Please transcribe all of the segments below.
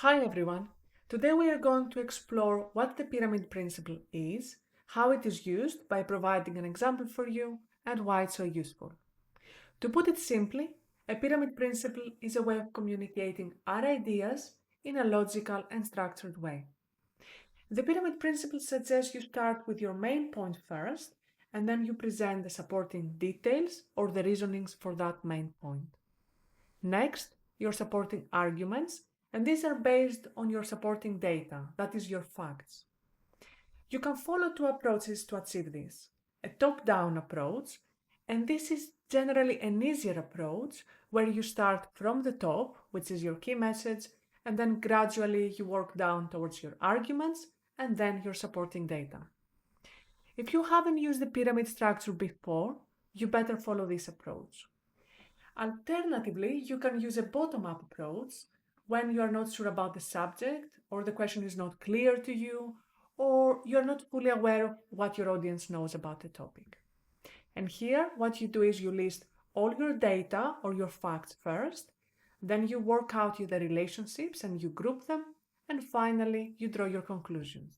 Hi everyone. Today we are going to explore what the pyramid principle is, how it is used by providing an example for you, and why it's so useful. To put it simply, a pyramid principle is a way of communicating our ideas in a logical and structured way. The pyramid principle suggests you start with your main point first, and then you present the supporting details or the reasonings for that main point. Next, your supporting arguments, and these are based on your supporting data, that is your facts. You can follow two approaches to achieve this. A top-down approach, and this is generally an easier approach where you start from the top, which is your key message, and then gradually you work down towards your arguments and then your supporting data. If you haven't used the pyramid structure before, you better follow this approach. Alternatively, you can use a bottom-up approach when you are not sure about the subject or the question is not clear to you or you're not fully aware of what your audience knows about the topic. And here, what you do is you list all your data or your facts first, then you work out the relationships and you group them, and finally, you draw your conclusions.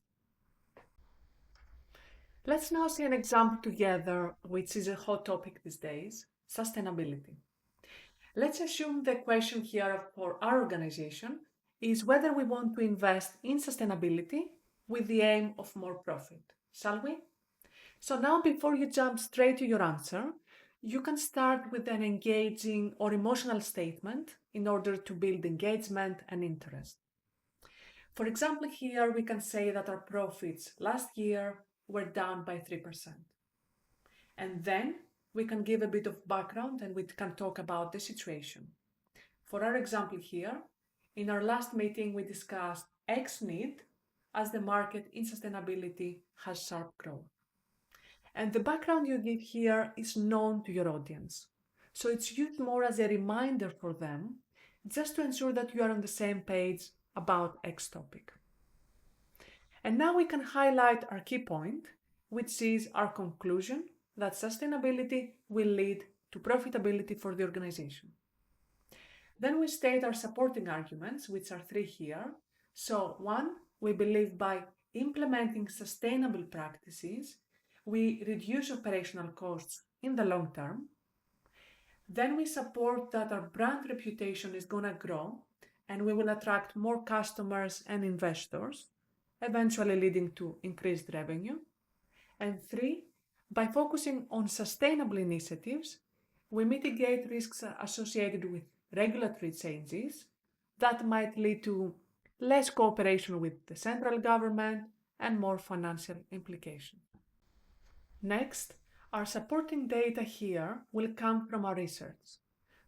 Let's now see an example together, which is a hot topic these days, sustainability. Let's assume the question here for our organization is whether we want to invest in sustainability with the aim of more profit. Shall we? So now, before you jump straight to your answer, you can start with an engaging or emotional statement in order to build engagement and interest. For example, here we can say that our profits last year were down by 3%. And then we can give a bit of background and we can talk about the situation. For our example here, in our last meeting we discussed X need as the market in sustainability has sharp growth. And the background you give here is known to your audience. So it's used more as a reminder for them, just to ensure that you are on the same page about X topic. And now we can highlight our key point, which is our conclusion that sustainability will lead to profitability for the organization. Then we state our supporting arguments, which are three here. So one, we believe by implementing sustainable practices, we reduce operational costs in the long term. Then we support that our brand reputation is going to grow and we will attract more customers and investors, eventually leading to increased revenue. And three, by focusing on sustainable initiatives, we mitigate risks associated with regulatory changes that might lead to less cooperation with the central government and more financial implications. Next, our supporting data here will come from our research.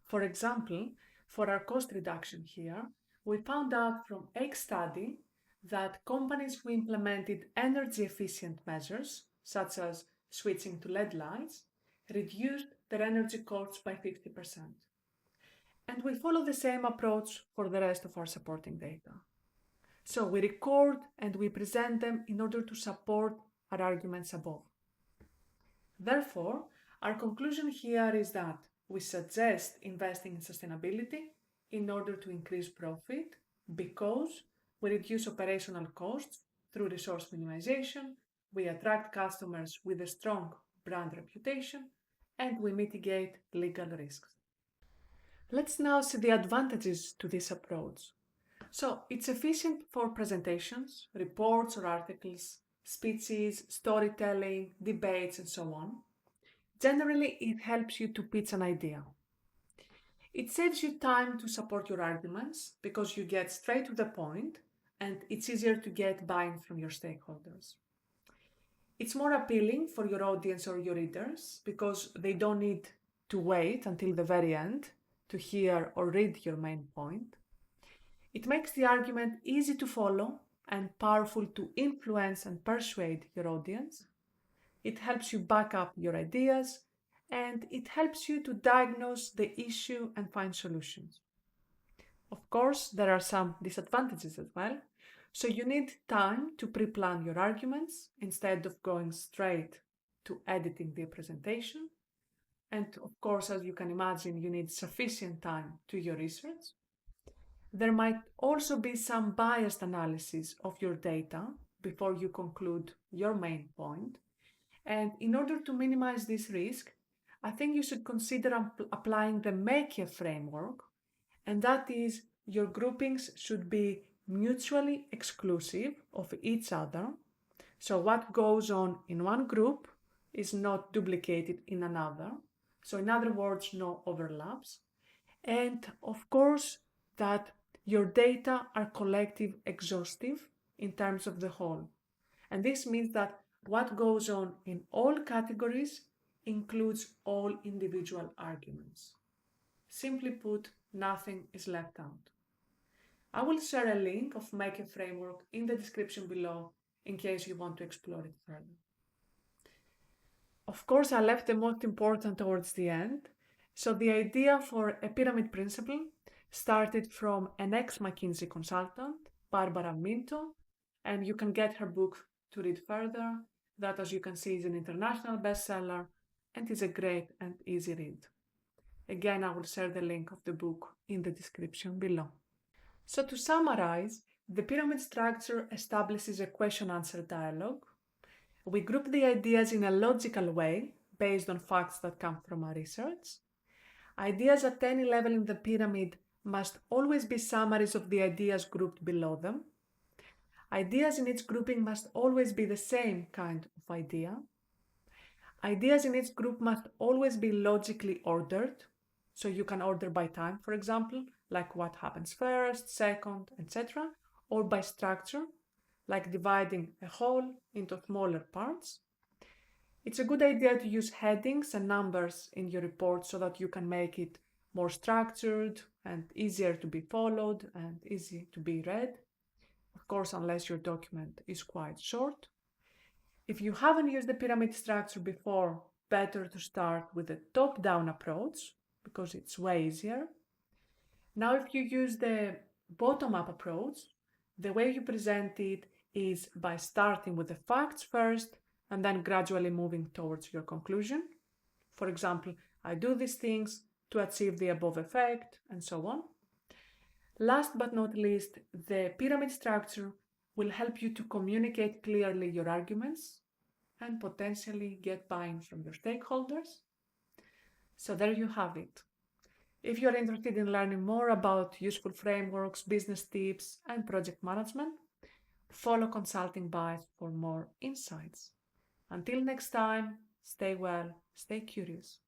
For example, for our cost reduction here, we found out from X study that companies who implemented energy efficient measures, such as switching to LED lights, reduced their energy costs by 50%. And we follow the same approach for the rest of our supporting data. So we record and we present them in order to support our arguments above. Therefore, our conclusion here is that we suggest investing in sustainability in order to increase profit because we reduce operational costs through resource minimization, we attract customers with a strong brand reputation, and we mitigate legal risks. Let's now see the advantages to this approach. So it's efficient for presentations, reports or articles, speeches, storytelling, debates, and so on. Generally, it helps you to pitch an idea. It saves you time to support your arguments because you get straight to the point and it's easier to get buy-in from your stakeholders. It's more appealing for your audience or your readers because they don't need to wait until the very end to hear or read your main point. It makes the argument easy to follow and powerful to influence and persuade your audience. It helps you back up your ideas and it helps you to diagnose the issue and find solutions. Of course, there are some disadvantages as well. So you need time to pre-plan your arguments instead of going straight to editing the presentation. And of course, as you can imagine, you need sufficient time to your research. There might also be some biased analysis of your data before you conclude your main point. And in order to minimize this risk, I think you should consider applying the Make-A framework, and that is your groupings should be mutually exclusive of each other. So what goes on in one group is not duplicated in another. So in other words, no overlaps. And of course, that your data are collective exhaustive in terms of the whole. And this means that what goes on in all categories includes all individual arguments. Simply put, nothing is left out. I will share a link of Make-A framework in the description below in case you want to explore it further. Of course, I left the most important towards the end. So the idea for a pyramid principle started from an ex-McKinsey consultant, Barbara Minto, and you can get her book to read further. That, as you can see, is an international bestseller and is a great and easy read. Again, I will share the link of the book in the description below. So to summarize, the pyramid structure establishes a question-answer dialogue. We group the ideas in a logical way based on facts that come from our research. Ideas at any level in the pyramid must always be summaries of the ideas grouped below them. Ideas in each grouping must always be the same kind of idea. Ideas in each group must always be logically ordered. So you can order by time, for example, like what happens first, second, etc., or by structure, like dividing a whole into smaller parts. It's a good idea to use headings and numbers in your report so that you can make it more structured and easier to be followed and easy to be read. Of course, unless your document is quite short. If you haven't used the pyramid structure before, better to start with a top-down approach because it's way easier. Now, if you use the bottom-up approach, the way you present it is by starting with the facts first and then gradually moving towards your conclusion. For example, I do these things to achieve the above effect, and so on. Last but not least, the pyramid structure will help you to communicate clearly your arguments and potentially get buy-in from your stakeholders. So there you have it. If you're interested in learning more about useful frameworks, business tips, and project management, follow ConsultingBites for more insights. Until next time, stay well, stay curious.